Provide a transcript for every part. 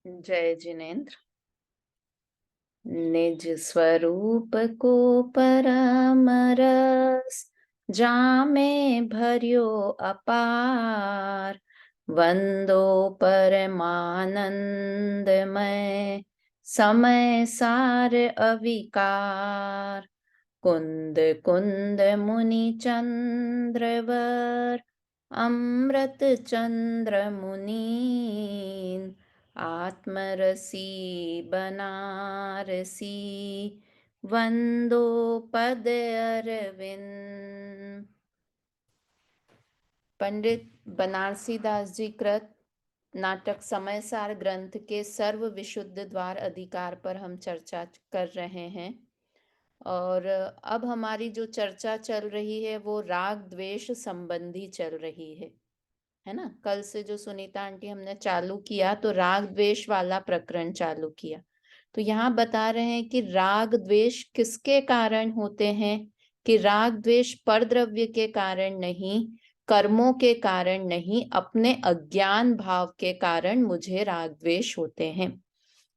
जय जिनेन्द्र। निज स्वरूप को परम रस जामे भर्यो अपार, वंदो परमानंदमय समय सार अविकार। कुंद कुंद मुनि चंद्रवर अमृत चंद्र मुनीन, आत्मरसी बनारसी वंदो पद अरविंद। पंडित बनारसी दास जी कृत नाटक समय सार ग्रंथ के सर्व विशुद्ध द्वार अधिकार पर हम चर्चा कर रहे हैं। और अब हमारी जो चर्चा चल रही है वो राग द्वेष संबंधी चल रही है ना। कल से जो सुनीता आंटी हमने चालू किया तो राग द्वेष वाला प्रकरण चालू किया। तो यहाँ बता रहे हैं कि राग द्वेष किसके कारण होते हैं, कि राग द्वेष परद्रव्य के कारण नहीं, कर्मों के कारण नहीं, अपने अज्ञान भाव के कारण मुझे राग द्वेष होते हैं।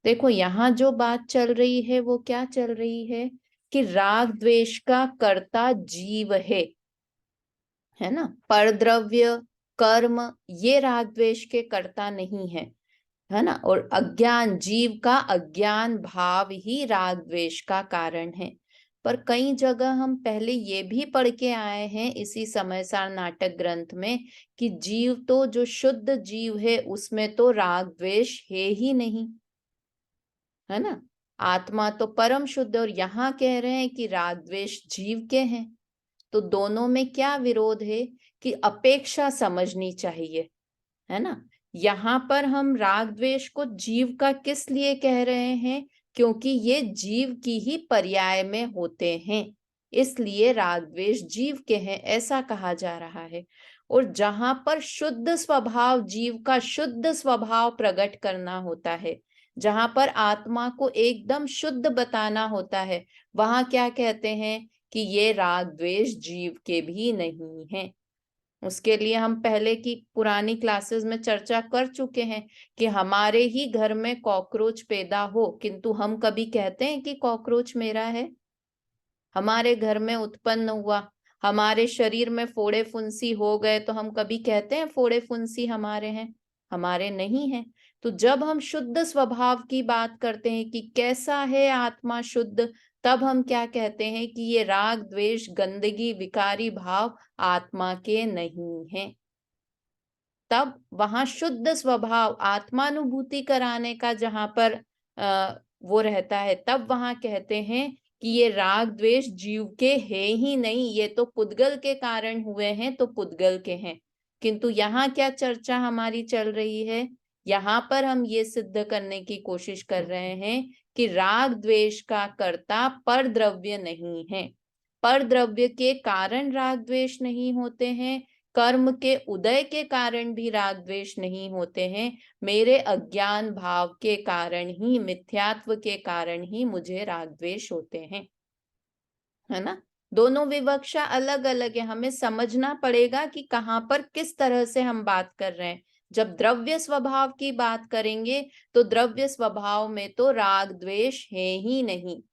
देखो यहाँ जो बात चल रही है वो क्या चल रही है कि राग द्वेष का कर्ता जीव है ना। परद्रव्य कर्म ये राग द्वेष के कर्ता नहीं है ना। और अज्ञान, जीव का अज्ञान भाव ही राग द्वेष का कारण है। पर कई जगह हम पहले ये भी पढ़ के आए हैं इसी समय सार नाटक ग्रंथ में कि जीव तो जो शुद्ध जीव है उसमें तो राग द्वेष है ही नहीं, है ना। आत्मा तो परम शुद्ध, और यहाँ कह रहे हैं कि राग द्वेष जीव के हैं। तो दोनों में क्या विरोध है कि अपेक्षा समझनी चाहिए, है ना। यहाँ पर हम राग द्वेष को जीव का किस लिए कह रहे हैं, क्योंकि ये जीव की ही पर्याय में होते हैं, इसलिए राग द्वेष जीव के हैं ऐसा कहा जा रहा है। और जहां पर शुद्ध स्वभाव, जीव का शुद्ध स्वभाव प्रकट करना होता है, जहां पर आत्मा को एकदम शुद्ध बताना होता है, वहां क्या कहते हैं कि ये राग द्वेष जीव के भी नहीं है। उसके लिए हम पहले की पुरानी क्लासेस में चर्चा कर चुके हैं कि हमारे ही घर में कॉकरोच पैदा हो, किंतु हम कभी कहते हैं कि कॉकरोच मेरा है। हमारे घर में उत्पन्न हुआ, हमारे शरीर में फोड़े फुंसी हो गए तो हम कभी कहते हैं फोड़े फुंसी हमारे हैं? हमारे नहीं है। तो जब हम शुद्ध स्वभाव की बात करते हैं कि कैसा है आत्मा शुद्ध, तब हम क्या कहते हैं कि ये राग द्वेष गंदगी विकारी भाव आत्मा के नहीं है। तब वहां शुद्ध स्वभाव आत्मानुभूति कराने का जहां पर वो रहता है, तब वहां कहते हैं कि ये राग द्वेष जीव के है ही नहीं, ये तो पुद्गल के कारण हुए हैं तो पुद्गल के हैं। किंतु यहाँ क्या चर्चा हमारी चल रही है, यहाँ पर हम ये सिद्ध करने की कोशिश कर रहे हैं कि राग द्वेष का कर्ता पर द्रव्य नहीं है। पर द्रव्य के कारण राग द्वेष नहीं होते हैं, कर्म के उदय के कारण भी राग द्वेष नहीं होते हैं, मेरे अज्ञान भाव के कारण ही, मिथ्यात्व के कारण ही मुझे राग द्वेष होते हैं, है ना। दोनों विवक्षा अलग अलग है, हमें समझना पड़ेगा कि कहाँ पर किस तरह से हम बात कर रहे हैं। जब द्रव्य स्वभाव की बात करेंगे तो द्रव्य स्वभाव में तो राग द्वेष है ही नहीं,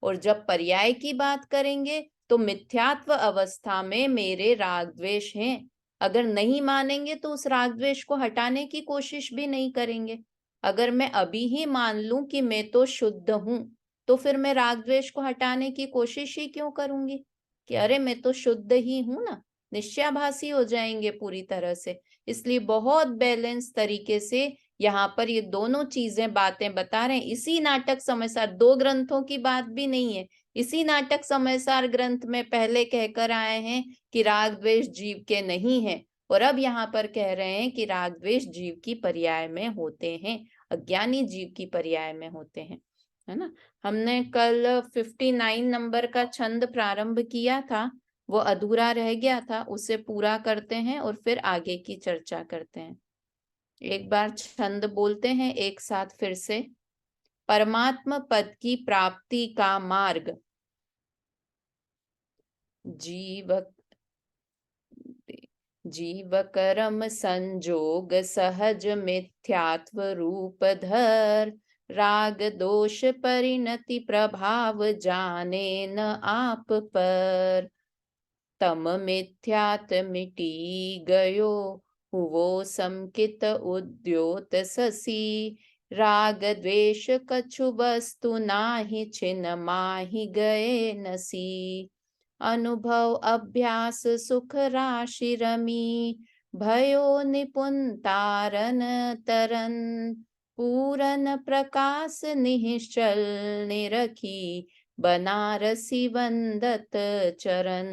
और जब पर्याय की बात करेंगे तो मिथ्यात्व अवस्था में मेरे राग द्वेष हैं। अगर नहीं मानेंगे तो उस राग द्वेष को हटाने की कोशिश भी नहीं करेंगे। अगर मैं अभी ही मान लूं कि मैं तो शुद्ध हूं, तो फिर मैं राग द्वेष को हटाने की कोशिश ही क्यों करूंगी कि अरे मैं तो शुद्ध ही हूं ना। निश्चयाभासी हो जाएंगे पूरी तरह से। इसलिए बहुत बैलेंस तरीके से यहाँ पर ये दोनों चीजें बातें बता रहे हैं। इसी नाटक समयसार, दो ग्रंथों की बात भी नहीं है, इसी नाटक समयसार ग्रंथ में पहले कहकर आए हैं कि राग द्वेष जीव के नहीं है, और अब यहाँ पर कह रहे हैं कि राग द्वेष जीव की पर्याय में होते हैं, अज्ञानी जीव की पर्याय में होते हैं, है ना। हमने कल 59 नंबर का छंद प्रारंभ किया था, वो अधूरा रह गया था, उसे पूरा करते हैं और फिर आगे की चर्चा करते हैं। एक बार छंद बोलते हैं एक साथ फिर से। परमात्म पद की प्राप्ति का मार्ग जीव जीव कर्म संजोग सहज मिथ्यात्व रूप धर, राग दोष परिणति प्रभाव जाने न आप पर। तम मिथ्यात मिटी गयो, हुवो समकित उद्योत ससी, राग द्वेष कछु वस्तु नाही छिन माहि गए नसी। अनुभव अभ्यास सुख राशि रमी, भयो निपुण तारन तरन, पूरन प्रकाश निश्चल निरखी, बनारसी वंदत चरण।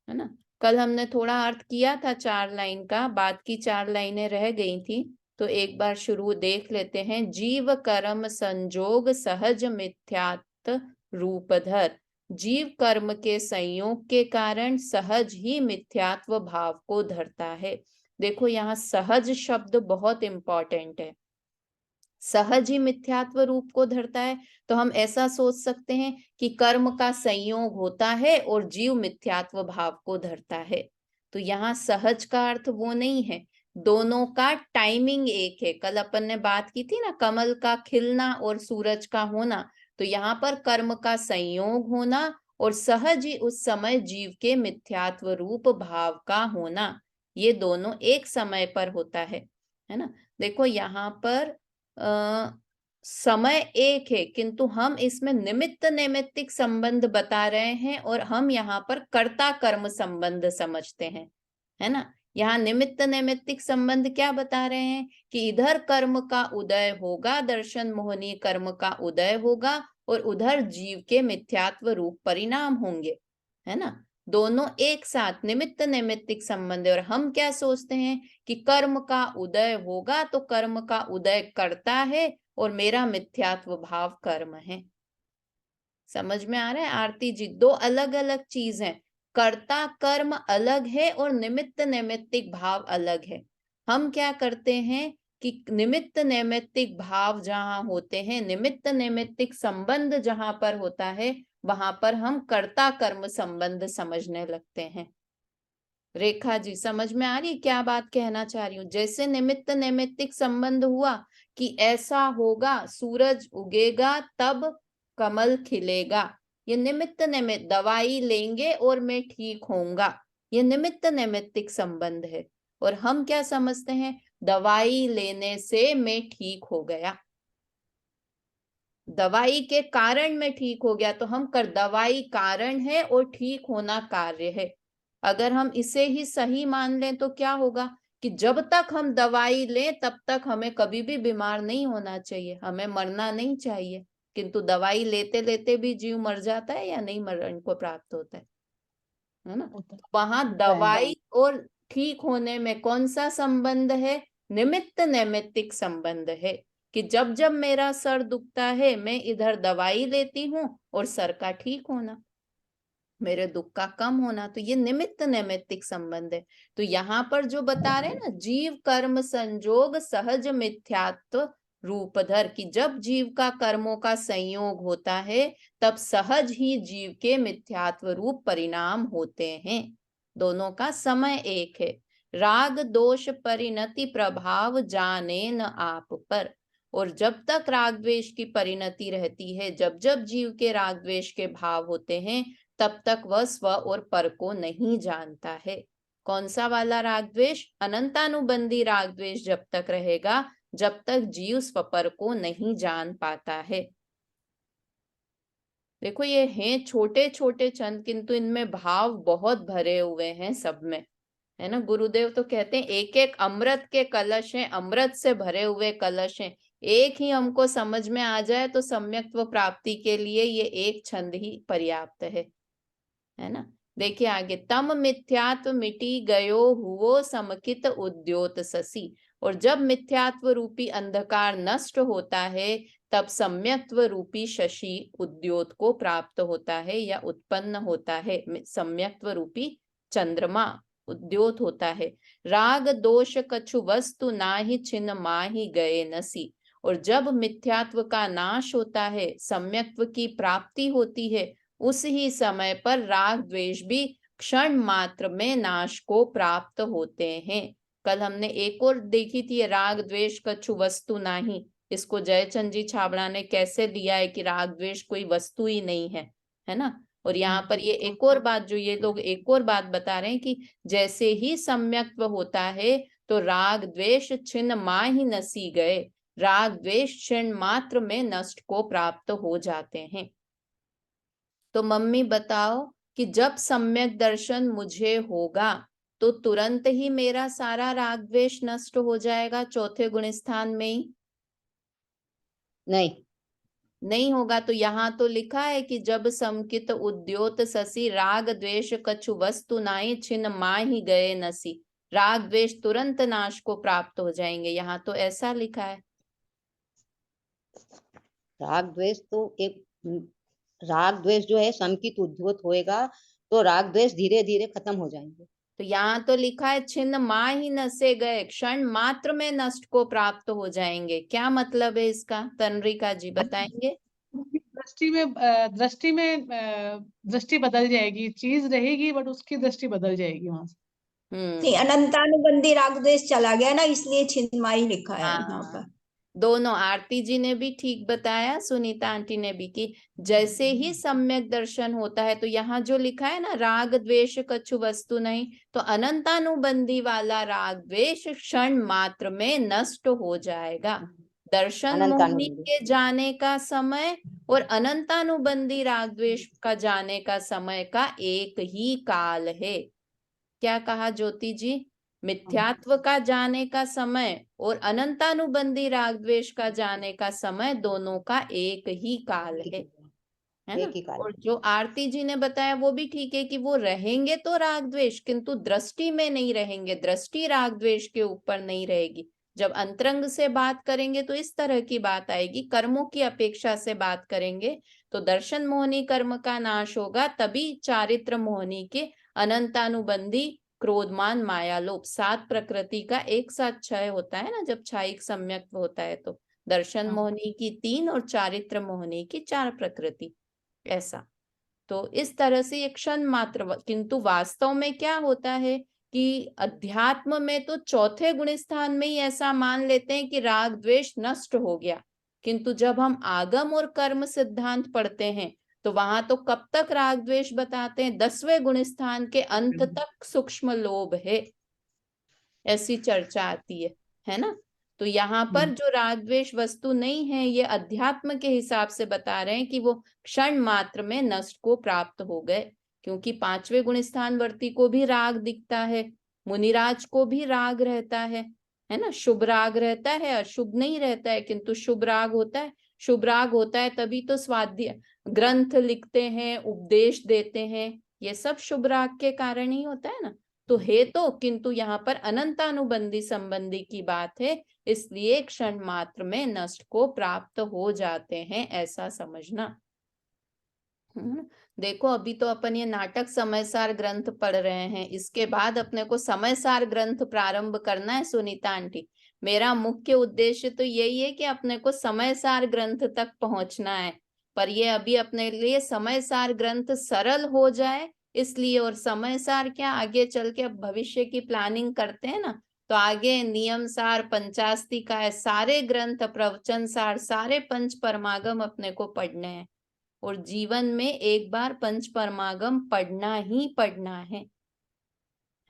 है ना। कल हमने थोड़ा अर्थ किया था 4 लाइन का, बाद की 4 लाइनें रह गई थी, तो एक बार शुरू देख लेते हैं। जीव कर्म संजोग सहज मिथ्यात रूपधर, जीव कर्म के संयोग के कारण सहज ही मिथ्यात्व भाव को धरता है। देखो यहाँ सहज शब्द बहुत इंपॉर्टेंट है। सहज ही मिथ्यात्व रूप को धरता है, तो हम ऐसा सोच सकते हैं कि कर्म का संयोग होता है और जीव मिथ्यात्व भाव को धरता है। तो यहाँ सहज का अर्थ वो नहीं है, दोनों का टाइमिंग एक है। कल अपन ने बात की थी ना, कमल का खिलना और सूरज का होना, तो यहाँ पर कर्म का संयोग होना और सहज ही उस समय जीव के मिथ्यात्व रूप भाव का होना, ये दोनों एक समय पर होता है ना। देखो यहाँ पर समय एक है, किंतु हम इसमें निमित्त नैमित्तिक संबंध बता रहे हैं और हम यहाँ पर कर्ता कर्म संबंध समझते हैं, है ना। यहाँ निमित्त नैमित्तिक संबंध क्या बता रहे हैं कि इधर कर्म का उदय होगा, दर्शन मोहनी कर्म का उदय होगा, और उधर जीव के मिथ्यात्व रूप परिणाम होंगे, है ना। दोनों एक साथ निमित्त नैमित्तिक संबंध है। और हम क्या सोचते हैं कि कर्म का उदय होगा तो कर्म का उदय करता है और मेरा मिथ्यात्व भाव कर्म है। समझ में आ रहा है आरती जी? दो अलग अलग चीज हैं, कर्ता कर्म अलग है और निमित्त नैमित्तिक भाव अलग है। हम क्या करते हैं कि निमित्त नैमित्तिक भाव जहां होते हैं, निमित्त नैमित्तिक संबंध जहां पर होता है, वहां पर हम कर्ता कर्म संबंध समझने लगते हैं। रेखा जी समझ में आ रही है क्या बात कहना चाह रही हूँ? जैसे निमित्त नैमित्तिक संबंध हुआ कि ऐसा होगा, सूरज उगेगा तब कमल खिलेगा, ये निमित्त नैमित्त, दवाई लेंगे और मैं ठीक होऊंगा, ये निमित्त नैमित्तिक संबंध है। और हम क्या समझते हैं, दवाई लेने से मैं ठीक हो गया, दवाई के कारण मैं ठीक हो गया, तो हम कर दवाई कारण है और ठीक होना कार्य है। अगर हम इसे ही सही मान लें तो क्या होगा कि जब तक हम दवाई लें तब तक हमें कभी भी बीमार नहीं होना चाहिए, हमें मरना नहीं चाहिए, किंतु दवाई लेते लेते भी जीव मर जाता है या नहीं मरण को प्राप्त होता है ना। होता वहां होता है। दवाई और ठीक होने में कौन सा संबंध है, निमित्त नैमित्तिक संबंध है, कि जब जब मेरा सर दुखता है मैं इधर दवाई लेती हूँ और सर का ठीक होना, मेरे दुख का कम होना, तो ये निमित्त नैमित्तिक संबंध है। तो यहाँ पर जो बता रहे हैं ना, जीव कर्म संजोग सहज मिथ्यात्व रूपधर, कि जब जीव का कर्मों का संयोग होता है तब सहज ही जीव के मिथ्यात्व रूप परिणाम होते हैं। दोनों का समय एक है। राग दोष परिणति प्रभाव जाने न आप पर, और जब तक राग द्वेष की परिणति रहती है, जब जब जीव के राग द्वेष के भाव होते हैं, तब तक वह स्व और पर को नहीं जानता है। कौन सा वाला राग द्वेष? अनंतानुबंधी राग द्वेष जब तक रहेगा, जब तक जीव स्वपर को नहीं जान पाता है। देखो ये हैं छोटे छोटे चंद, किंतु इनमें भाव बहुत भरे हुए हैं सब में, है ना। गुरुदेव तो कहते हैं एक एक अमृत के कलश हैं, अमृत से भरे हुए कलश हैं। एक ही हमको समझ में आ जाए तो सम्यक्त्व प्राप्ति के लिए ये एक छंद ही पर्याप्त है ना। देखिए आगे, तम मिथ्यात्व मिटी गयो हुओ समकित उद्योत ससी, और जब मिथ्यात्व रूपी अंधकार नष्ट होता है तब सम्यक्त्व रूपी शशि उद्योत को प्राप्त होता है या उत्पन्न होता है, सम्यक्त्व रूपी चंद्रमा उद्योत होता है। राग दोष कछु वस्तु नाही छिन माही गए नसी, और जब मिथ्यात्व का नाश होता है, सम्यक्त्व की प्राप्ति होती है, उस ही समय पर राग द्वेष भी क्षण मात्र में नाश को प्राप्त होते हैं। कल हमने एक और देखी थी, राग द्वेष कछु वस्तु नाही। इसको जयचंद जी छाबड़ा ने कैसे लिया है कि राग द्वेष कोई वस्तु ही नहीं है ना। और यहाँ पर ये एक और बात, जो ये लोग एक और बात बता रहे हैं कि जैसे ही सम्यक्त्व होता है तो राग द्वेष छिन्न माहि नसी गए, राग द्वेष क्षण मात्र में नष्ट को प्राप्त हो जाते हैं। तो मम्मी बताओ कि जब सम्यक दर्शन मुझे होगा तो तुरंत ही मेरा सारा राग द्वेष नष्ट हो जाएगा चौथे गुण स्थान में ही? नहीं होगा। तो यहाँ तो लिखा है कि जब समकित उद्योत ससी, राग द्वेष कछु वस्तु नाई छिन्न माहि गए नसी, राग द्वेष तुरंत नाश को प्राप्त हो जाएंगे, यहाँ तो ऐसा लिखा है। राग द्वेष तो एक राग द्वेष जो है समकित उद्योत होएगा तो राग द्वेष धीरे धीरे खत्म हो जाएंगे। तो यहाँ तो लिखा है छिन्न माहि नसे गए, क्षण मात्र में नष्ट को प्राप्त हो जाएंगे। क्या मतलब है इसका, तनरिका जी बताएंगे? दृष्टि में दृष्टि बदल जाएगी, चीज रहेगी बट उसकी दृष्टि बदल जाएगी वहां से। नहीं, अनंतानुबंधी राग द्वेष चला गया ना, इसलिए छिन्नमाई लिखा है यहाँ पर। दोनों, आरती जी ने भी ठीक बताया, सुनीता आंटी ने भी, कि जैसे ही सम्यक दर्शन होता है, तो यहाँ जो लिखा है ना राग द्वेष कछु वस्तु नहीं, तो अनंतानुबंधी वाला राग द्वेष क्षण मात्र में नष्ट हो जाएगा। दर्शन मोहिनी के जाने का समय और अनंतानुबंधी राग द्वेष का जाने का समय का एक ही काल है। क्या कहा ज्योति जी? मिथ्यात्व का जाने का समय और अनंतानुबंधी राग द्वेष का जाने का समय दोनों का एक ही काल है ना। और जो आरती जी ने बताया वो भी ठीक है कि वो रहेंगे तो राग द्वेष, किंतु दृष्टि में नहीं रहेंगे, दृष्टि राग द्वेष के ऊपर नहीं रहेगी। जब अंतरंग से बात करेंगे तो इस तरह की बात आएगी, कर्मों की अपेक्षा से बात करेंगे तो दर्शन मोहनी कर्म का नाश होगा, तभी चारित्र मोहनी के अनंतानुबंधी क्रोधमान मायालोप, 7 प्रकृति का एक साथ क्षय होता है ना जब क्षयिक सम्यक होता है। तो दर्शन मोहनी की 3 और चारित्र मोहनी की 4 प्रकृति, ऐसा। तो इस तरह से एक क्षण मात्र, किंतु वास्तव में क्या होता है कि अध्यात्म में तो चौथे गुण स्थान में ही ऐसा मान लेते हैं कि राग द्वेष नष्ट हो गया, किंतु जब हम आगम और कर्म सिद्धांत पढ़ते हैं तो वहां तो कब तक राग द्वेष बताते हैं, 10वें गुण स्थान के अंत तक सूक्ष्म लोभ है, ऐसी चर्चा आती है ना। तो यहाँ पर जो राग द्वेष वस्तु नहीं है, ये अध्यात्म के हिसाब से बता रहे हैं कि वो क्षण मात्र में नष्ट को प्राप्त हो गए, क्योंकि 5वें गुण स्थान वर्ती को भी राग दिखता है, मुनिराज को भी राग रहता है ना। शुभ राग रहता है, अशुभ नहीं रहता है, किंतु शुभ राग होता है। शुभ राग होता है तभी तो स्वाध्याय ग्रंथ लिखते हैं, उपदेश देते हैं, ये सब शुभ राग के कारण ही होता है ना। तो है तो, किंतु यहाँ पर अनंतानुबंधी संबंधी की बात है, इसलिए क्षण मात्र में नष्ट को प्राप्त हो जाते हैं, ऐसा समझना। देखो अभी तो अपन ये नाटक समयसार ग्रंथ पढ़ रहे हैं, इसके बाद अपने को समयसार ग्रंथ प्रारंभ करना है सुनीता आंटी। मेरा मुख्य उद्देश्य तो यही है कि अपने को समयसार ग्रंथ तक पहुंचना है, पर ये अभी अपने लिए समयसार ग्रंथ सरल हो जाए इसलिए। और समयसार क्या, आगे चल के अब भविष्य की प्लानिंग करते हैं ना, तो आगे नियम सार, पंचास्तिका है, सारे ग्रंथ, प्रवचन सार, सारे पंच परमागम अपने को पढ़ने हैं। और जीवन में एक बार पंच परमागम पढ़ना ही पढ़ना है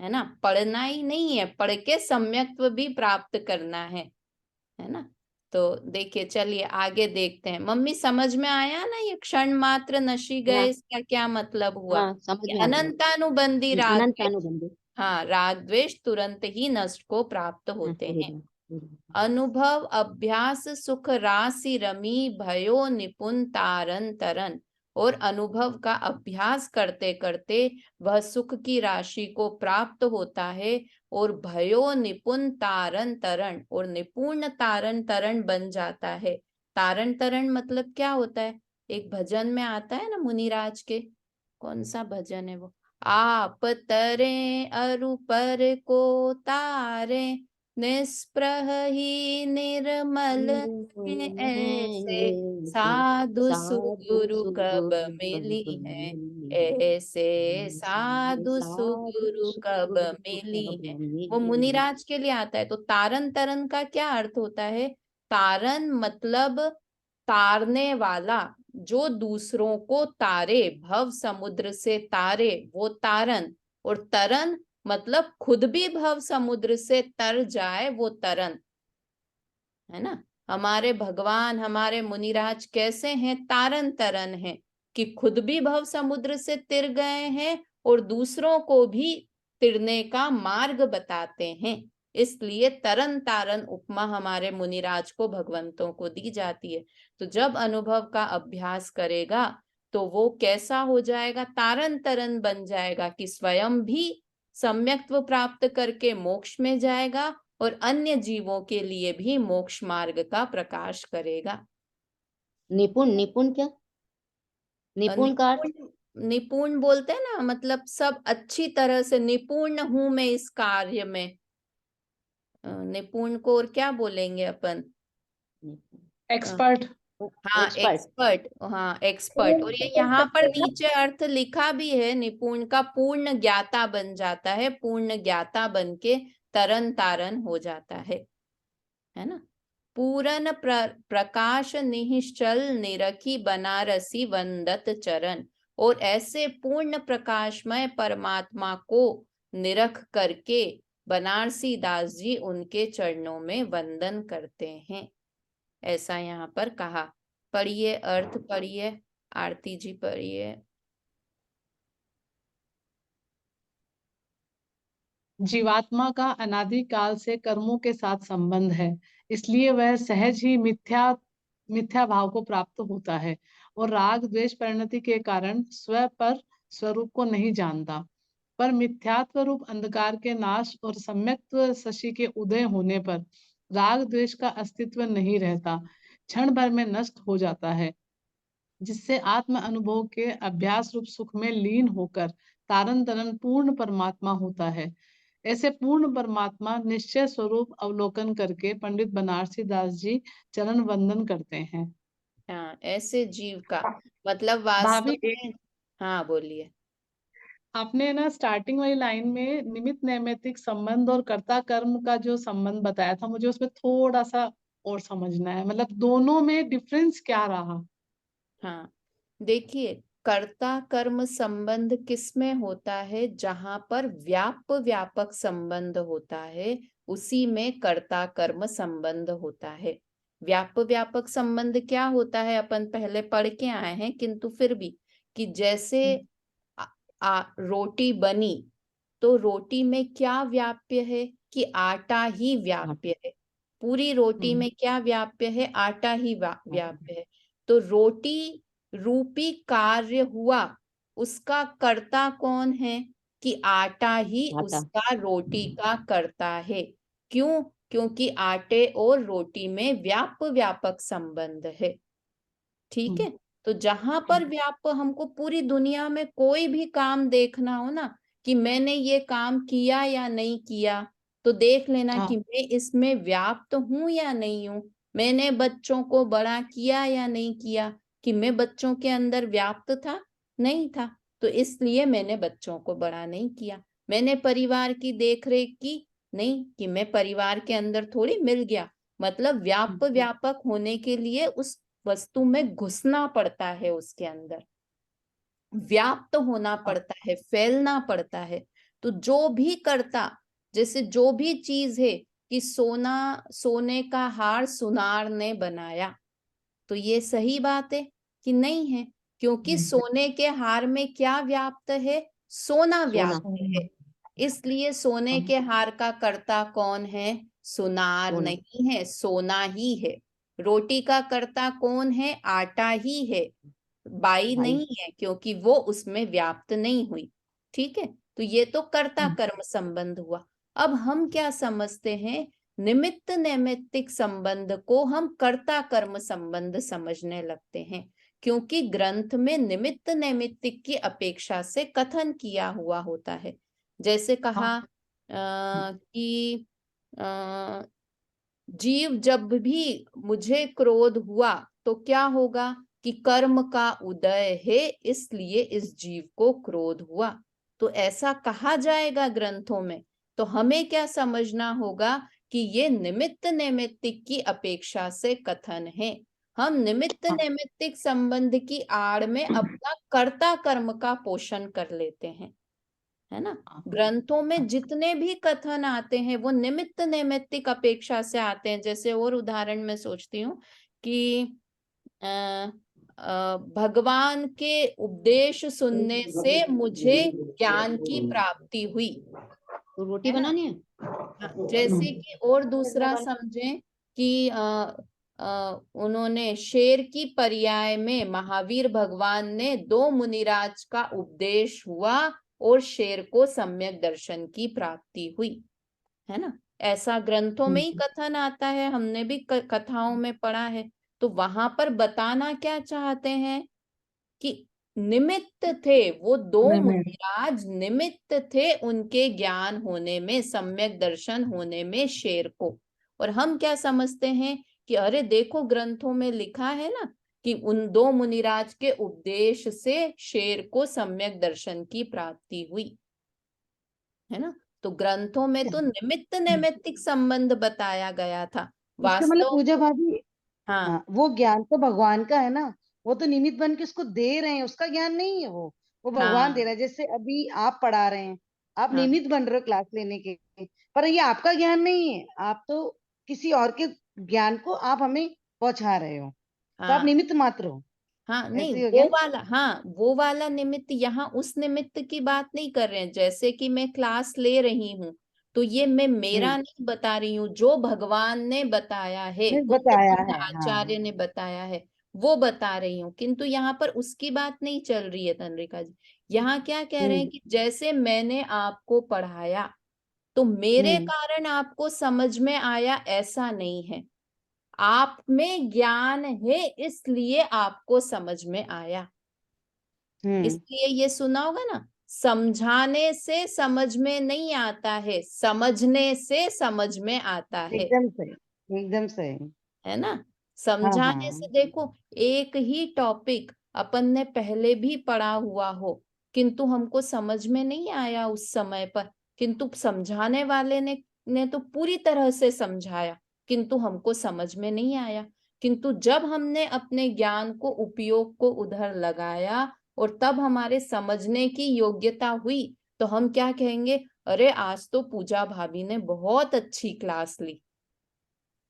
ना। पढ़ना ही नहीं है, पढ़ के सम्यक्त्व भी प्राप्त करना है ना। तो देखिए, चलिए आगे देखते हैं। मम्मी समझ में आया ना ये क्षण मात्र नशी गए, इसका क्या मतलब हुआ? अनंतानुबंधी राग, हाँ, राग द्वेष तुरंत ही नष्ट को प्राप्त होते हैं। अनुभव अभ्यास सुख राशि रमी भयो निपुण तारन तरन, और अनुभव का अभ्यास करते करते वह सुख की राशि को प्राप्त होता है, और भयो निपुण तारन तरण, और निपुण तारन तरण बन जाता है। तारन तरण मतलब क्या होता है? एक भजन में आता है ना मुनिराज के, कौन सा भजन है वो? आप तरे अरु पर को तारे, निष्प्रह ही निर्मल हैं ऐसे साधु सुगुरु कब मिली है, ऐसे साधु सुगुरु कब मिली है। वो मुनिराज के लिए आता है। तो तारन तरन का क्या अर्थ होता है? तारन मतलब तारने वाला, जो दूसरों को तारे, भव समुद्र से तारे, वो तारन। और तरन मतलब खुद भी भव समुद्र से तर जाए, वो तरन, है ना। हमारे भगवान, हमारे मुनिराज कैसे हैं? तारन तरन है, कि खुद भी भव समुद्र से तिर गए हैं और दूसरों को भी तिरने का मार्ग बताते हैं। इसलिए तरन तारन उपमा हमारे मुनिराज को, भगवंतों को दी जाती है। तो जब अनुभव का अभ्यास करेगा तो वो कैसा हो जाएगा? तारन तरन बन जाएगा, कि स्वयं भी सम्यक्त्व प्राप्त करके मोक्ष में जाएगा और अन्य जीवों के लिए भी मोक्ष मार्ग का प्रकाश करेगा। निपुण, निपुण क्या? निपुण का अर्थ? निपुण, निपुण बोलते हैं ना, मतलब सब अच्छी तरह से निपुण हूं मैं इस कार्य में। निपुण को और क्या बोलेंगे अपन? एक्सपर्ट। हाँ, एक्सपर्ट। एक्सपर्ट। हाँ, एक्सपर्ट। और ये यहाँ पर नीचे अर्थ लिखा भी है, निपुण का पूर्ण ज्ञाता बन जाता है, पूर्ण ज्ञाता बन के तरन तारन हो जाता है ना। पूरन प्रकाश निश्चल निरखी बनारसी वंदत चरण। और ऐसे पूर्ण प्रकाशमय परमात्मा को निरख करके बनारसी दास जी उनके चरणों में वंदन करते हैं, ऐसा यहाँ पर कहा। पढ़िए, अर्थ पढ़िए, आरती जी पढ़िए। जीवात्मा का अनादि काल से कर्मों के साथ संबंध है, इसलिए वह सहज ही मिथ्या भाव को प्राप्त होता है और राग द्वेष परिणति के कारण स्व पर स्वरूप को नहीं जानता। पर मिथ्यात्व रूप अंधकार के नाश और सम्यक्त्व शशि के उदय होने पर राग द्वेष का अस्तित्व नहीं रहता, क्षण भर में नष्ट हो जाता है, जिससे आत्म अनुभव के अभ्यास रूप सुख में लीन होकर तारन तरन पूर्ण परमात्मा होता है। ऐसे पूर्ण परमात्मा निश्चय स्वरूप अवलोकन करके पंडित बनारसी दास जी चरण वंदन करते हैं। हाँ, ऐसे जीव का मतलब वास्तव भाभी, में। हाँ, बोलिए। आपने ना स्टार्टिंग वाली लाइन में निमित्त नैमित्तिक संबंध और कर्ता कर्म का जो संबंध बताया था, मुझे उसमें थोड़ा सा और समझना है, मतलब दोनों में डिफरेंस क्या रहा? हाँ, देखिए, कर्ता कर्म संबंध किसमें होता है? जहां पर व्यापक संबंध होता है, उसी में कर्ता कर्म संबंध होता है। व्यापक संबंध क्या होता है अपन पहले पढ़ के आए हैं, किंतु फिर भी, कि जैसे रोटी बनी, तो रोटी में क्या व्याप्य है? कि आटा ही व्याप्य है। पूरी रोटी में क्या व्याप्य है? आटा ही व्याप्य है। तो रोटी रूपी कार्य हुआ, उसका कर्ता कौन है? कि आटा ही आटा। उसका रोटी का कर्ता है। क्यों? क्योंकि आटे और रोटी में व्यापक संबंध है। ठीक है। तो जहां पर व्याप, हमको पूरी दुनिया में कोई भी काम देखना हो ना, कि मैंने ये काम किया या नहीं किया, तो देख लेना कि मैं इसमें व्याप्त हूं या नहीं हूं। मैंने बच्चों को बड़ा किया या नहीं किया, कि मैं बच्चों के अंदर व्याप्त था? नहीं था, तो इसलिए मैंने बच्चों को बड़ा नहीं किया। मैंने परिवार की देखरेख की? नहीं, कि मैं परिवार के अंदर थोड़ी मिल गया। मतलब व्यापक होने के लिए उस वस्तु में घुसना पड़ता है, उसके अंदर व्याप्त होना पड़ता है, फैलना पड़ता है। तो जो भी करता, जैसे जो भी चीज है, कि सोने का हार सुनार ने बनाया, तो ये सही बात है कि नहीं है? क्योंकि सोने के हार में क्या व्याप्त है? सोना व्याप्त है। इसलिए सोने के हार का कर्ता कौन है? सुनार नहीं है, सोना ही है। रोटी का कर्ता कौन है? आटा ही है, बाई नहीं है, क्योंकि वो उसमें व्याप्त नहीं हुई। ठीक है। तो ये तो कर्ता कर्म संबंध हुआ। अब हम क्या समझते हैं? निमित्त नैमित्तिक संबंध को हम कर्ता कर्म संबंध समझने लगते हैं, क्योंकि ग्रंथ में निमित्त नैमित्तिक की अपेक्षा से कथन किया हुआ होता है। जैसे कहा कि जीव जब भी मुझे क्रोध हुआ तो क्या होगा कि कर्म का उदय है, इसलिए इस जीव को क्रोध हुआ। तो ऐसा कहा जाएगा ग्रंथों में। तो हमें क्या समझना होगा कि ये निमित्त नैमित्तिक की अपेक्षा से कथन है। हम निमित्त नैमित्तिक संबंध की आड़ में अपना कर्ता कर्म का पोषण कर लेते हैं, है ना। ग्रंथों में जितने भी कथन आते हैं वो निमित्त नैमित्तिक अपेक्षा से आते हैं। जैसे और उदाहरण मैं सोचती हूँ कि भगवान के उपदेश सुनने से मुझे ज्ञान की प्राप्ति हुई, तो रोटी है ना। बनानी है। जैसे कि और दूसरा समझें कि उन्होंने शेर की पर्याय में महावीर भगवान ने दो मुनिराज का उपदेश हुआ और शेर को सम्यक दर्शन की प्राप्ति हुई, है ना। ऐसा ग्रंथों में ही कथन आता है, हमने भी कथाओं में पढ़ा है। तो वहां पर बताना क्या चाहते हैं कि निमित्त थे, वो दो मुनिराज निमित्त थे उनके ज्ञान होने में, सम्यक दर्शन होने में शेर को। और हम क्या समझते हैं कि अरे देखो ग्रंथों में लिखा है ना कि उन दो मुनिराज के उपदेश से शेर को सम्यक दर्शन की प्राप्ति हुई, है ना। तो ग्रंथों में तो निमित्त नैमित्तिक संबंध बताया गया था। इसका मतलब वास्तव, पूजा भाभी, हाँ हाँ, वो ज्ञान तो भगवान का है ना, वो तो निमित्त बन के उसको दे रहे हैं, उसका ज्ञान नहीं है वो भगवान दे हाँ रहा है। जैसे अभी आप पढ़ा रहे हैं, आप हाँ निमित्त बन रहे हो क्लास लेने के, पर ये आपका ज्ञान नहीं है, आप तो किसी और के ज्ञान को आप हमें पहुंचा रहे हो, तो आप हाँ निमित्त मात्र हो। हाँ, नहीं ऐसे ही हो वो गया ना। वाला, हाँ वो वाला निमित्त, यहाँ उस निमित्त की बात नहीं कर रहे हैं। जैसे कि मैं क्लास ले रही हूँ तो ये मैं मेरा नहीं बता रही हूँ, जो भगवान ने बताया है, नहीं उनके बताया पूर्ण है, हाँ। आचार्य ने बताया है, वो बता रही हूँ। किंतु यहाँ पर उसकी बात नहीं चल रही है तंद्रिका जी। यहाँ क्या कह रहे हैं हम्म कि जैसे मैंने आपको पढ़ाया तो मेरे हम्म कारण आपको समझ में आया, ऐसा नहीं है। आप में ज्ञान है इसलिए आपको समझ में आया। हम्म इसलिए ये सुना होगा ना, समझाने से समझ में नहीं आता है, समझने से समझ में आता है एकदम सही, एकदम सही। है ना। हाँ समझाने से हाँ। देखो, एक ही टॉपिक अपन ने पहले भी पढ़ा हुआ हो किंतु हमको समझ में नहीं आया उस समय पर, किंतु समझाने वाले ने तो पूरी तरह से समझाया किंतु हमको समझ में नहीं आया। किंतु जब हमने अपने ज्ञान को, उपयोग को उधर लगाया और तब हमारे समझने की योग्यता हुई, तो हम क्या कहेंगे, अरे आज तो पूजा भाभी ने बहुत अच्छी क्लास ली,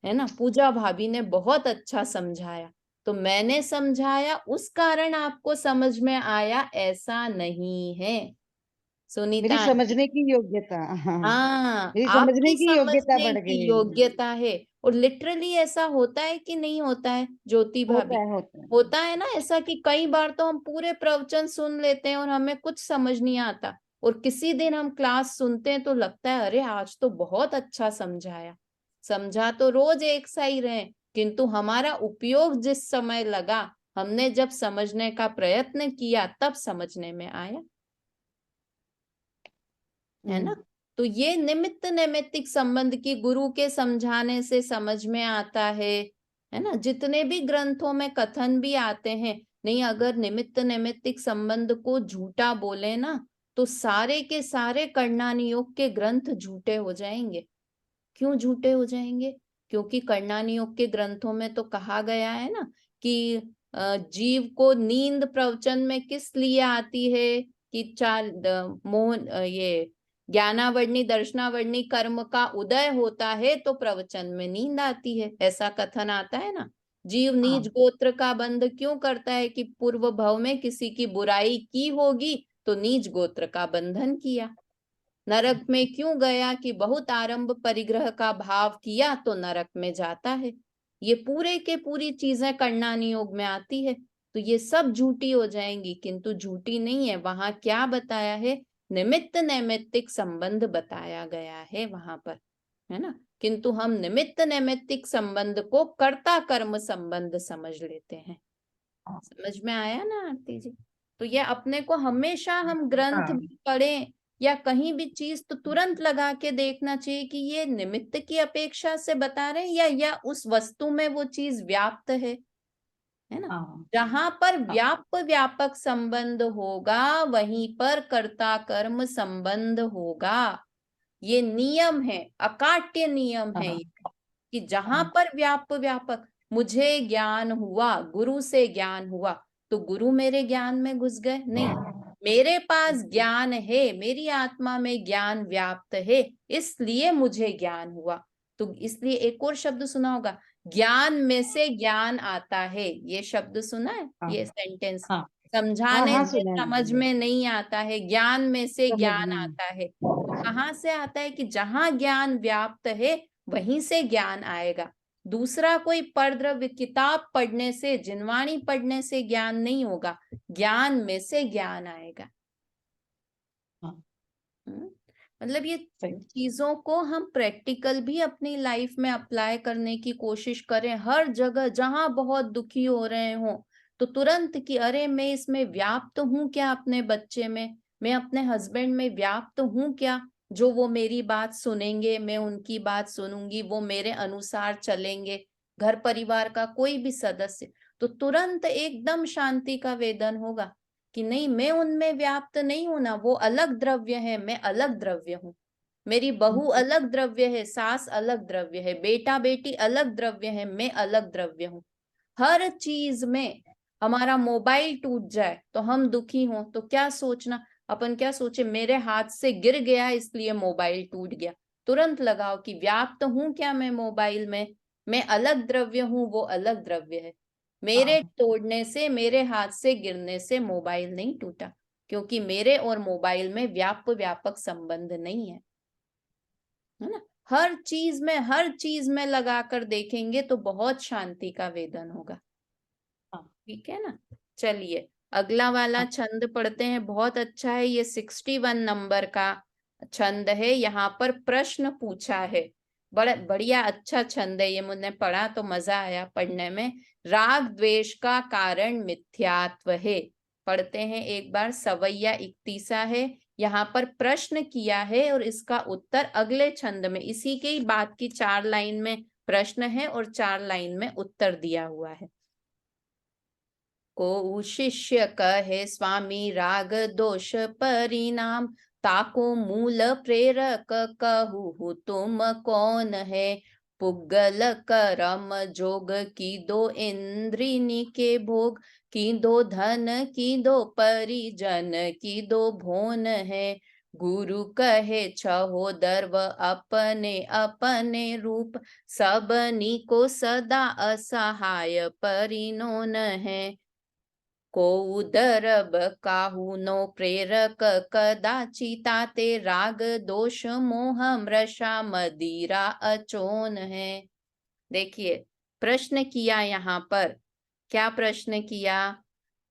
है ना। पूजा भाभी ने बहुत अच्छा समझाया, तो मैंने समझाया उस कारण आपको समझ में आया, ऐसा नहीं है सुनीता मेरी आंटी। समझने की योग्यता, हाँ, हाँ, मेरी समझने आपकी की योग्यता समझने बढ़ की गई। योग्यता है। और लिटरली ऐसा होता है कि नहीं होता है ज्योति भाभी? होता है, होता है। होता है ना ऐसा कि कई बार तो हम पूरे प्रवचन सुन लेते हैं और हमें कुछ समझ नहीं आता, और किसी दिन हम क्लास सुनते हैं तो लगता है अरे आज तो बहुत अच्छा समझाया। समझा तो रोज एक सा ही रहे, किंतु हमारा उपयोग जिस समय लगा, हमने जब समझने का प्रयत्न किया तब समझने में आया, है ना। हम्म तो ये निमित्त नैमित्तिक संबंध की गुरु के समझाने से समझ में आता है ना। जितने भी ग्रंथों में कथन भी आते हैं, नहीं अगर निमित्त नैमित्तिक संबंध को झूठा बोले ना तो सारे के सारे करणानी योग के ग्रंथ झूठे हो जाएंगे। क्यों झूठे हो जाएंगे? क्योंकि करणानी योग के ग्रंथों में तो कहा गया है ना कि जीव को नींद प्रवचन में किस लिए आती है कि चार मोहन ये ज्ञानावर्णी दर्शनावर्णी कर्म का उदय होता है तो प्रवचन में नींद आती है, ऐसा कथन आता है ना। जीव नीच हाँ। गोत्र का बंध क्यों करता है कि पूर्व भव में किसी की बुराई की होगी तो नीच गोत्र का बंधन किया। नरक में क्यों गया कि बहुत आरंभ परिग्रह का भाव किया तो नरक में जाता है। ये पूरे के पूरी चीजें करणानी योग में आती है। तो ये सब झूठी हो जाएंगी, किंतु झूठी नहीं है। वहां क्या बताया है? निमित्त नैमित्तिक संबंध बताया गया है वहां पर, है ना। किंतु हम निमित्त नैमित्तिक संबंध को कर्ता कर्म संबंध समझ लेते हैं। समझ में आया ना आरती जी? तो ये अपने को हमेशा, हम ग्रंथ हाँ। भी पढ़ें या कहीं भी चीज तो तुरंत लगा के देखना चाहिए कि ये निमित्त की अपेक्षा से बता रहे हैं या उस वस्तु में वो चीज व्याप्त है ना। हाँ जहां पर हाँ व्यापक संबंध होगा वहीं पर कर्ता कर्म संबंध होगा। ये नियम है, अकाट्य नियम है हाँ ये, कि जहां हाँ पर व्यापक, मुझे ज्ञान हुआ, गुरु से ज्ञान हुआ, तो गुरु मेरे ज्ञान में घुस गए? नहीं, मेरे पास ज्ञान है, मेरी आत्मा में ज्ञान व्याप्त है, इसलिए मुझे ज्ञान हुआ। तो इसलिए एक और शब्द सुना होगा, ज्ञान में से ज्ञान आता है। ये शब्द सुना है, हाँ ये सेंटेंस हाँ हाँ समझाने हाँ से सुना है समझ मैंने। में नहीं आता है, ज्ञान में से समझ ज्ञान में आता है। तो कहाँ से आता है? कि जहां ज्ञान व्याप्त है वहीं से ज्ञान आएगा। दूसरा कोई परद्रव्य, किताब पढ़ने से, जिनवाणी पढ़ने से ज्ञान नहीं होगा, ज्ञान में से ज्ञान आएगा। हाँ मतलब ये सही। चीजों को हम प्रैक्टिकल भी अपनी लाइफ में अप्लाई करने की कोशिश करें। हर जगह जहां बहुत दुखी हो रहे हो तो तुरंत कि अरे मैं इसमें व्याप्त हूं क्या, अपने बच्चे में, मैं अपने हस्बैंड में व्याप्त हूं क्या, जो वो मेरी बात सुनेंगे, मैं उनकी बात सुनूंगी, वो मेरे अनुसार चलेंगे, घर परिवार का कोई भी सदस्य, तो तुरंत एकदम शांति का वेदन होगा कि नहीं, मैं उनमें व्याप्त नहीं हूं ना, वो अलग द्रव्य है, मैं अलग द्रव्य हूं। मेरी बहू अलग द्रव्य है, सास अलग द्रव्य है, बेटा बेटी अलग द्रव्य है, मैं अलग द्रव्य हूं। हर चीज में, हमारा मोबाइल टूट जाए तो हम दुखी हों तो क्या सोचना, अपन क्या सोचे, मेरे हाथ से गिर गया इसलिए मोबाइल टूट गया। तुरंत लगाओ कि व्याप्त हूं क्या मैं मोबाइल में, मैं अलग द्रव्य हूं, वो अलग द्रव्य है। मेरे हाँ तोड़ने से, मेरे हाथ से गिरने से मोबाइल नहीं टूटा, क्योंकि मेरे और मोबाइल में व्यापक संबंध नहीं है ना। हर चीज में लगाकर देखेंगे तो बहुत शांति का वेदन होगा। हाँ ठीक है ना। चलिए अगला वाला हाँ छंद पढ़ते हैं, बहुत अच्छा है ये, 61 नंबर का छंद है। यहाँ पर प्रश्न पूछा है, बड़ा बढ़िया अच्छा छंद है ये, मुझे पढ़ा तो मजा आया पढ़ने में। राग द्वेष का कारण मिथ्यात्व है। पढ़ते हैं एक बार, सवैया 31 है। यहाँ पर प्रश्न किया है और इसका उत्तर अगले छंद में, इसी के ही बात की 4 लाइन में प्रश्न है और 4 लाइन में उत्तर दिया हुआ है। को शिष्य कहे स्वामी राग दोष परिणाम, ताको मूल प्रेरक कहु तुम कौन है। पुगल करम जोग की दो इंद्रिनी के भोग, की दो धन की दो परिजन की दो भोन है। गुरु कहे छहो दर्व अपने अपने रूप, सबनी को सदा असहाय परिनोन है। को उदरब काहू नो प्रेरक कदाचि ताते, राग दोष मोह मृषा मदिरा अचोन है। देखिए प्रश्न किया यहाँ पर, क्या प्रश्न किया?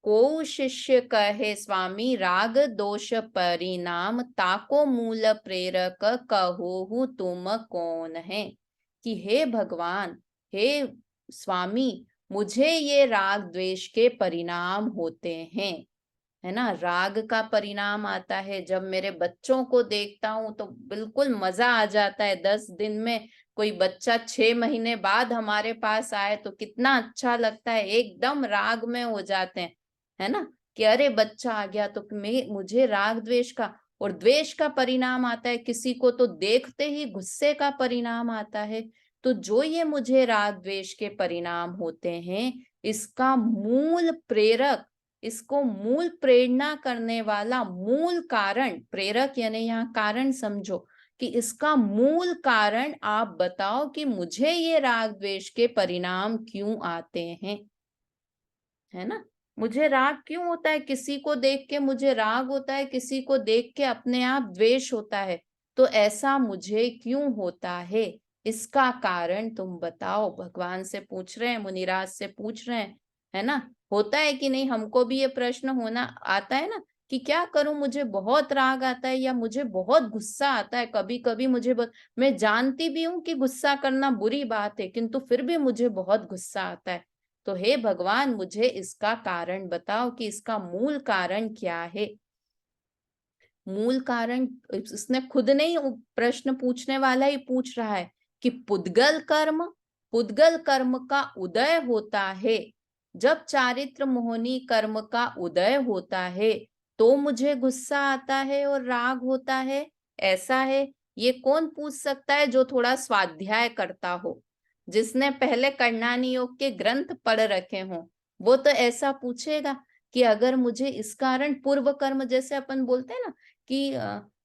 को शिष्य कहे स्वामी राग दोष परिणाम, ताको मूल प्रेरक कहो तुम कौन है। कि हे भगवान, हे स्वामी, मुझे ये राग द्वेष के परिणाम होते हैं, है ना। राग का परिणाम आता है जब मेरे बच्चों को देखता हूं तो बिल्कुल मजा आ जाता है। 10 दिन में कोई बच्चा 6 महीने बाद हमारे पास आए तो कितना अच्छा लगता है, एकदम राग में हो जाते हैं, है ना। कि अरे बच्चा आ गया, तो मुझे राग द्वेष का, और द्वेष का परिणाम आता है किसी को तो देखते ही गुस्से का परिणाम आता है। तो जो ये मुझे राग द्वेष के परिणाम होते हैं, इसका मूल प्रेरक, इसको मूल प्रेरणा करने वाला, मूल कारण, प्रेरक यानी यहाँ कारण समझो, कि इसका मूल कारण आप बताओ कि मुझे ये राग द्वेष के परिणाम क्यों आते हैं, है ना। मुझे राग क्यों होता है, किसी को देख के मुझे राग होता है, किसी को देख के अपने आप द्वेष होता है, तो ऐसा मुझे क्यों होता है, इसका कारण तुम बताओ। भगवान से पूछ रहे हैं, मुनिराज से पूछ रहे हैं, है ना। होता है कि नहीं, हमको भी ये प्रश्न होना आता है ना, कि क्या करूं, मुझे बहुत राग आता है या मुझे बहुत गुस्सा आता है। कभी कभी मैं जानती भी हूं कि गुस्सा करना बुरी बात है, किंतु फिर भी मुझे बहुत गुस्सा आता है। तो हे भगवान, मुझे इसका कारण बताओ कि इसका मूल कारण क्या है। मूल कारण उसने खुद नहीं, प्रश्न पूछने वाला ही पूछ रहा है कि पुद्गल कर्म का उदय होता है। जब चारित्र मोहनी कर्म का उदय होता है तो मुझे गुस्सा आता है और राग होता है, ऐसा है? ये कौन पूछ सकता है जो थोड़ा स्वाध्याय करता हो, जिसने पहले करणानी योग के ग्रंथ पढ़ रखे हों? वो तो ऐसा पूछेगा कि अगर मुझे इस कारण पूर्व कर्म, जैसे अपन बोलते हैं ना कि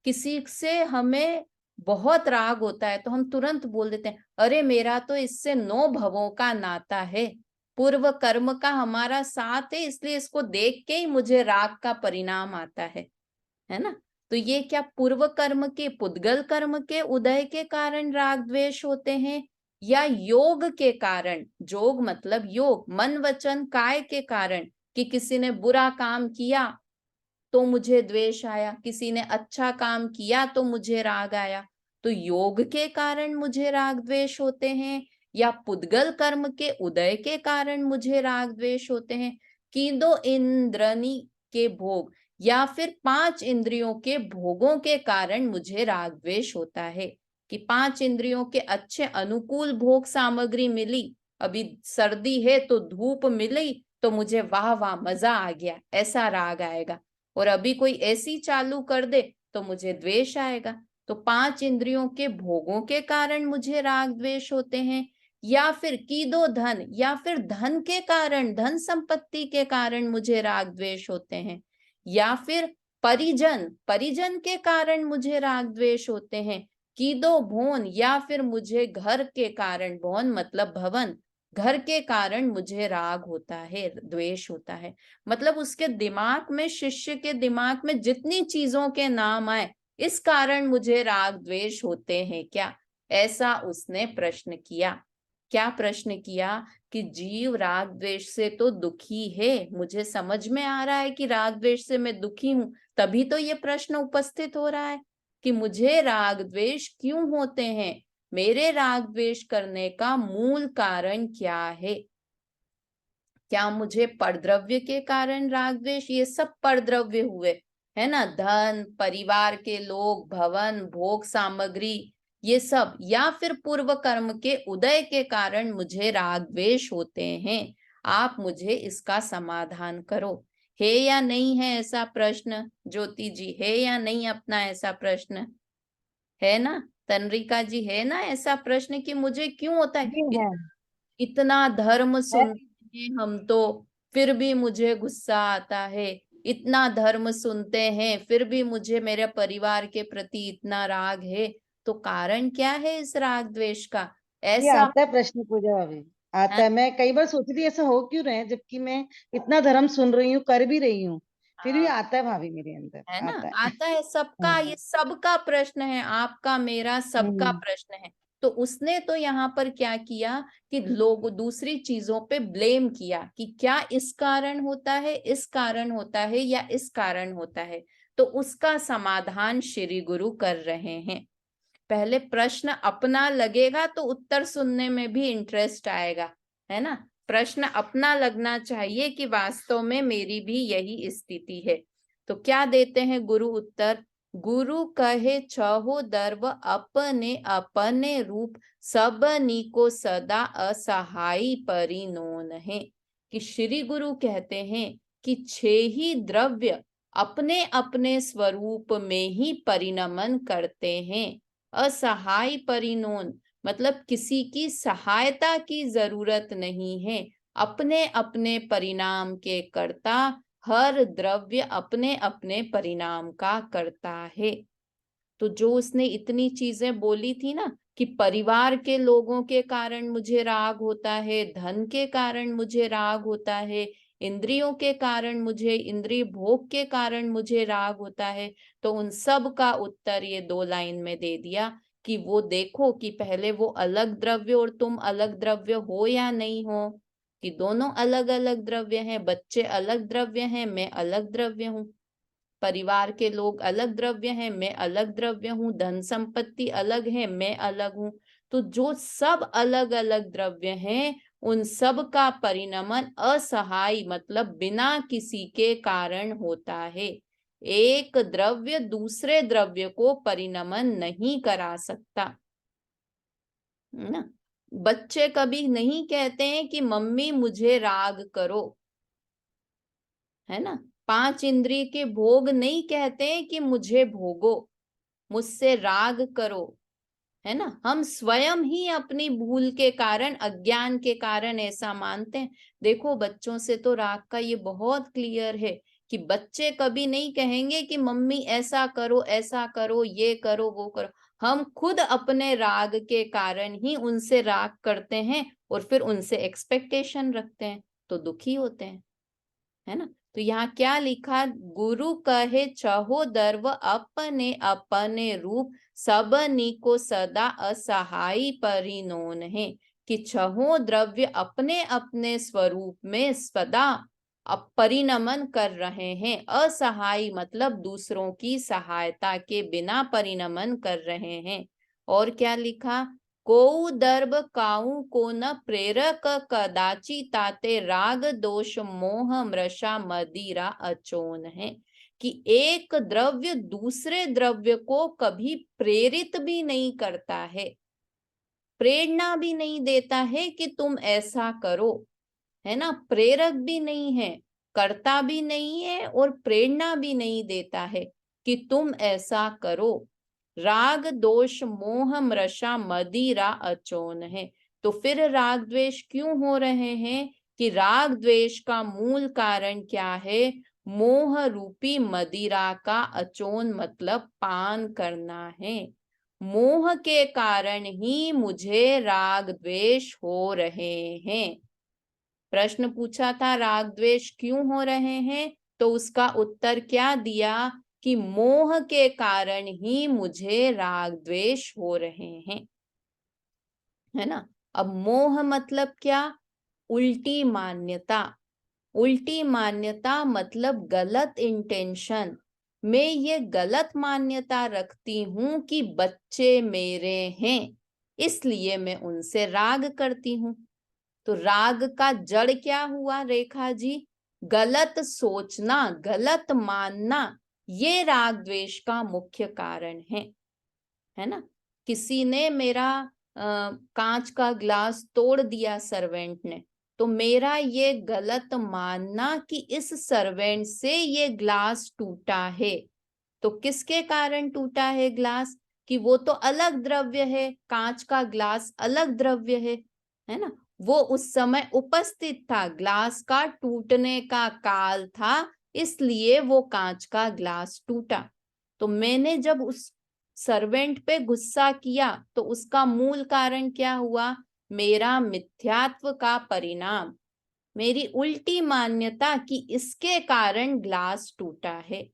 किसी से हमें बहुत राग होता है तो हम तुरंत बोल देते हैं, अरे मेरा तो इससे 9 भवों का नाता है, पूर्व कर्म का हमारा साथ है, इसलिए इसको देख के ही मुझे राग का परिणाम आता है ना? तो ये क्या पूर्व कर्म के, पुद्गल कर्म के उदय के कारण राग द्वेष होते हैं, या योग के कारण? योग मतलब योग, मन वचन काय के कारण, कि किसी ने बुरा काम किया तो मुझे द्वेष आया, किसी ने अच्छा काम किया तो मुझे राग आया। तो योग के कारण मुझे राग द्वेष होते हैं, या पुद्गल कर्म के उदय के कारण मुझे राग द्वेष होते हैं? कीदो इंद्रनी के भोग या फिर 5 इंद्रियों के भोगों के कारण मुझे राग द्वेष होता है, कि 5 इंद्रियों के अच्छे अनुकूल भोग सामग्री मिली, अभी सर्दी है तो धूप मिली तो मुझे वाह वाह मजा आ गया, ऐसा राग आएगा। और अभी कोई ऐसी चालू कर दे तो मुझे द्वेष आएगा। तो 5 इंद्रियों के भोगों के कारण मुझे राग द्वेष होते हैं, या फिर कीदो धन, या फिर धन के कारण, धन संपत्ति के कारण मुझे राग द्वेष होते हैं, या फिर परिजन के कारण मुझे राग द्वेष होते हैं, कीदो भोन, या फिर मुझे घर के कारण, भोन मतलब भवन, घर के कारण मुझे राग होता है, द्वेष होता है। मतलब उसके दिमाग में, शिष्य के दिमाग में जितनी चीजों के नाम आए, इस कारण मुझे राग द्वेष होते हैं क्या, ऐसा उसने प्रश्न किया। क्या प्रश्न किया? कि जीव राग द्वेष से तो दुखी है, मुझे समझ में आ रहा है कि राग द्वेष से मैं दुखी हूं, तभी तो ये प्रश्न उपस्थित हो रहा है कि मुझे राग द्वेष क्यों होते हैं, मेरे राग द्वेष करने का मूल कारण क्या है? क्या मुझे परद्रव्य के कारण राग द्वेष? ये सब परद्रव्य हुए, है ना, धन, परिवार के लोग, भवन, भोग सामग्री, ये सब, या फिर पूर्व कर्म के उदय के कारण मुझे राग द्वेष होते हैं? आप मुझे इसका समाधान करो। है या नहीं है ऐसा प्रश्न? ज्योति जी, है या नहीं अपना ऐसा प्रश्न? है ना? तनरिका जी, है ना ऐसा प्रश्न कि मुझे क्यों होता है? जी है। इतना धर्म है। सुनते हैं हम तो फिर भी मुझे गुस्सा आता है, इतना धर्म सुनते हैं फिर भी मुझे मेरे परिवार के प्रति इतना राग है। तो कारण क्या है इस राग द्वेष का? ये ऐसा आता है प्रश्न पूजा अभी, आता है, है। मैं कई बार सोचती थी ऐसा हो क्यों रहे हैं, जबकि मैं इतना धर्म सुन रही हूँ, कर भी रही हूँ, फिर भी हाँ, आता है भाभी मेरे अंदर, है ना, आता है। आता है सबका, हाँ। ये सबका प्रश्न है, आपका मेरा सबका हम्म। प्रश्न है। तो उसने तो यहाँ पर क्या किया कि लोग दूसरी चीजों पे ब्लेम किया कि क्या इस कारण होता है, इस कारण होता है, या इस कारण होता है। तो उसका समाधान श्री गुरु कर रहे हैं। पहले प्रश्न अपना लगेगा तो उत्तर सुनने में भी इंटरेस्ट आएगा, है ना? प्रश्न अपना लगना चाहिए कि वास्तव में मेरी भी यही स्थिति है। तो क्या देते हैं गुरु उत्तर? गुरु कहे छहो दर्व अपने अपने रूप, सबनी को सदा असहाई परिनोन है। कि श्री गुरु कहते हैं कि 6 ही द्रव्य अपने अपने स्वरूप में ही परिणमन करते हैं। असहाय परिनोन मतलब किसी की सहायता की जरूरत नहीं है, अपने अपने परिणाम के कर्ता, हर द्रव्य अपने अपने परिणाम का करता है। तो जो उसने इतनी चीजें बोली थी ना कि परिवार के लोगों के कारण मुझे राग होता है, धन के कारण मुझे राग होता है, इंद्रियों के कारण मुझे, इंद्रिय भोग के कारण मुझे राग होता है, तो उन सब का उत्तर ये 2 लाइन में दे दिया कि वो देखो कि पहले वो अलग द्रव्य और तुम अलग द्रव्य हो या नहीं हो, कि दोनों अलग अलग द्रव्य हैं, बच्चे अलग द्रव्य हैं, मैं अलग द्रव्य हूँ, परिवार के लोग अलग द्रव्य हैं, मैं अलग द्रव्य हूँ, धन संपत्ति अलग है, मैं अलग हूँ। तो जो सब अलग अलग द्रव्य हैं उन सब का परिणमन असहाय मतलब बिना किसी के कारण होता है। एक द्रव्य दूसरे द्रव्य को परिणमन नहीं करा सकता, है ना। बच्चे कभी नहीं कहते हैं कि मम्मी मुझे राग करो, है ना। पांच इंद्रिय के भोग नहीं कहते हैं कि मुझे भोगो, मुझसे राग करो, है ना। हम स्वयं ही अपनी भूल के कारण, अज्ञान के कारण ऐसा मानते हैं। देखो बच्चों से तो राग का ये बहुत क्लियर है कि बच्चे कभी नहीं कहेंगे कि मम्मी ऐसा करो, ये करो, वो करो। हम खुद अपने राग के कारण ही उनसे राग करते हैं और फिर उनसे एक्सपेक्टेशन रखते हैं, तो दुखी होते हैं, है ना। तो यहाँ क्या लिखा, गुरु कहे चहो दर्व अपने अपने रूप, सबनी को सदा असहाय परिनोन है, कि छहो द्रव्य अपने अपने स्वरूप में सदा परिणमन कर रहे हैं। असहाय मतलब दूसरों की सहायता के बिना परिणमन कर रहे हैं। और क्या लिखा, को दर्भ काऊ को न प्रेरक कदाचि ताते, राग दोष मोह मृषा मदिरा अचोन है, कि एक द्रव्य दूसरे द्रव्य को कभी प्रेरित भी नहीं करता है, प्रेरणा भी नहीं देता है कि तुम ऐसा करो, है ना। प्रेरक भी नहीं है, करता भी नहीं है और प्रेरणा भी नहीं देता है कि तुम ऐसा करो। राग दोष मोह मृषा मदिरा अचोन है। तो फिर राग द्वेष क्यों हो रहे हैं, कि राग द्वेष का मूल कारण क्या है, मोह रूपी मदिरा का अचोन मतलब पान करना है। मोह के कारण ही मुझे राग द्वेष हो रहे हैं। प्रश्न पूछा था राग द्वेष क्यों हो रहे हैं, तो उसका उत्तर क्या दिया, कि मोह के कारण ही मुझे राग द्वेष हो रहे हैं, है ना। अब मोह मतलब क्या, उल्टी मान्यता। उल्टी मान्यता मतलब गलत इंटेंशन। मैं ये गलत मान्यता रखती हूं कि बच्चे मेरे हैं, इसलिए मैं उनसे राग करती हूँ। तो राग का जड़ क्या हुआ रेखा जी, गलत सोचना, गलत मानना, ये राग द्वेष का मुख्य कारण है ना। किसी ने मेरा कांच का ग्लास तोड़ दिया सर्वेंट ने, तो मेरा ये गलत मानना कि इस सर्वेंट से ये ग्लास टूटा है, तो किसके कारण टूटा है ग्लास, कि वो तो अलग द्रव्य है, कांच का ग्लास अलग द्रव्य है ना। वो उस समय उपस्थित था, ग्लास का टूटने का काल था, इसलिए वो कांच का ग्लास टूटा। तो मैंने जब उस सर्वेंट पे गुस्सा किया तो उसका मूल कारण क्या हुआ, मेरा मिथ्यात्व का परिणाम, मेरी उल्टी मान्यता कि इसके कारण ग्लास टूटा है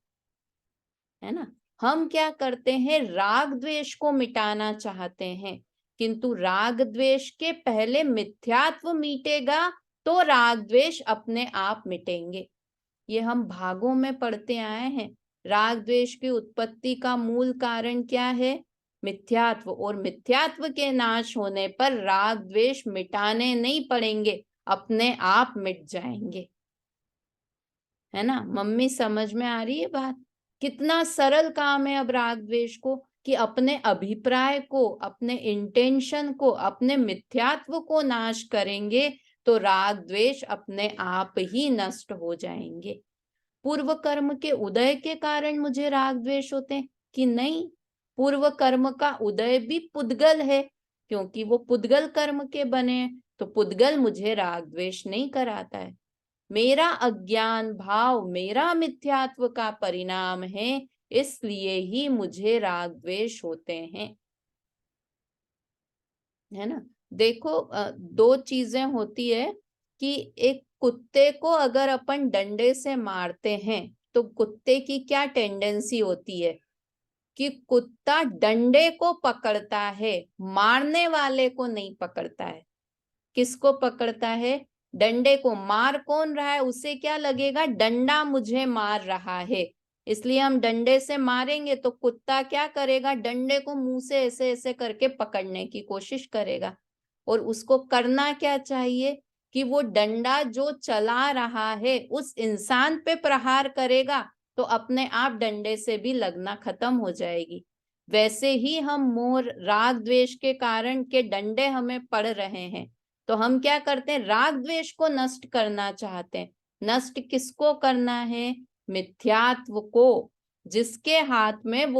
ना। हम क्या करते हैं, राग द्वेष को मिटाना चाहते हैं, किंतु राग द्वेष के पहले मिथ्यात्व मिटेगा तो राग द्वेष अपने आप मिटेंगे। ये हम भागों में पढ़ते आए हैं। राग द्वेष की उत्पत्ति का मूल कारण क्या है, मिथ्यात्व, और मिथ्यात्व के नाश होने पर राग द्वेष मिटाने नहीं पड़ेंगे, अपने आप मिट जाएंगे, है ना। मम्मी समझ में आ रही है बात, कितना सरल काम है अब राग द्वेष को, कि अपने अभिप्राय को, अपने इंटेंशन को, अपने मिथ्यात्व को नाश करेंगे तो राग द्वेष अपने आप ही नष्ट हो जाएंगे। पूर्व कर्म के उदय के कारण मुझे राग द्वेष होते हैं कि नहीं, पूर्व कर्म का उदय भी पुद्गल है, क्योंकि वो पुद्गल कर्म के बने, तो पुद्गल मुझे राग द्वेष नहीं कराता है। मेरा अज्ञान भाव, मेरा मिथ्यात्व का परिणाम है, इसलिए ही मुझे राग द्वेष होते हैं, है ना। देखो दो चीजें होती है कि एक कुत्ते को अगर अपन डंडे से मारते हैं तो कुत्ते की क्या टेंडेंसी होती है, कि कुत्ता डंडे को पकड़ता है, मारने वाले को नहीं पकड़ता है। किसको पकड़ता है, डंडे को। मार कौन रहा है, उसे क्या लगेगा, डंडा मुझे मार रहा है, इसलिए हम डंडे से मारेंगे, तो कुत्ता क्या करेगा, डंडे को मुंह से ऐसे ऐसे करके पकड़ने की कोशिश करेगा। और उसको करना क्या चाहिए, कि वो डंडा जो चला रहा है उस इंसान पे प्रहार करेगा, तो अपने आप डंडे से भी लगना खत्म हो जाएगी। वैसे ही हम मोह राग द्वेष के कारण के डंडे हमें पड़ रहे हैं, तो हम क्या करते हैं, राग द्वेष को नष्ट करना चाहते हैं। नष्ट किसको करना है? मिथ्यात्व को, जिसके हाथ में वो